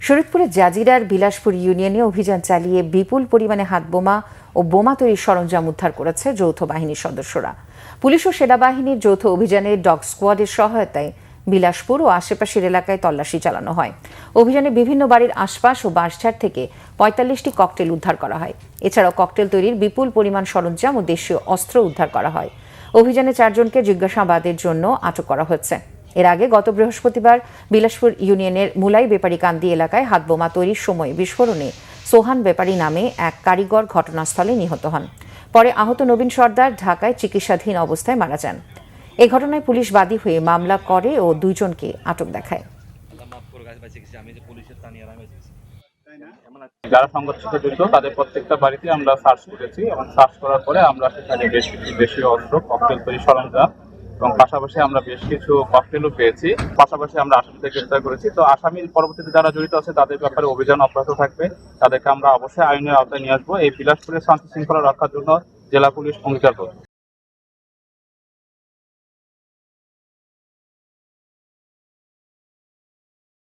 শরীয়তপুরের জাজিরার বিলাসপুর ইউনিয়নে অভিযান চালিয়ে বিপুল পরিমাণে হাতবোমা ও বোমা তৈরির সরঞ্জাম উদ্ধার করেছে যৌথ বাহিনীর সদস্যরা। পুলিশ ও সেনাবাহিনীর যৌথ অভিযানে ডগ স্কোয়াডের সহায়তায় বিলাসপুর ও আশেপাশের এলাকায় তল্লাশি চালানো হয়। অভিযানে বিভিন্ন বাড়ির আশপাশ ও বাঁশঝাড় থেকে ৪৫টি ককটেল উদ্ধার করা হয়। এছাড়াও ককটেল তৈরির বিপুল পরিমাণ সরঞ্জাম ও দেশীয় অস্ত্র উদ্ধার করা হয়। অভিযানে ৪ জনকে জিজ্ঞাসাবাদের জন্য আটক করা হয়েছে। এর আগে গত বৃহস্পতিবার বিলাসপুর ইউনিয়নের মুলাই বেপারীকান্দি এলাকায় হাতবোমা তৈরির সময় বিস্ফোরণে সোহান বেপারী নামে এক কারিগর ঘটনাস্থলে নিহত হন। পরে আহত নবীন সর্দার ঢাকায় চিকিৎসাধীন অবস্থায় মারা যান। এ ঘটনায় পুলিশ বাদী হয়ে মামলা করে ও ২ জনকে আটক দেখায়। যারা সংঘর্ষের সাথে জড়িত তাদের প্রত্যেকটা বাড়িতে আমরা সার্চ করেছি এবং সার্চ করার পরে আমরা সেখানে বেশ কিছু দেশীয় অস্ত্র, ককটেল তৈরি সরঞ্জাম এবং পাশাপাশি আমরা বেশ কিছু ককটেলও পেয়েছি। পাশাপাশি আমরা আসামিদের গ্রেফতার করেছি। তো আসামির পরবর্তীতে যারা জড়িত আছে তাদের ব্যাপারে অভিযান অব্যাহত থাকবে। তাদেরকে আমরা অবশ্যই আইনের আওতায় নিয়ে আসবো। এই বিলাসপুরের শান্তি শৃঙ্খলা রক্ষার জন্য জেলা পুলিশ অঙ্গীকারবদ্ধ।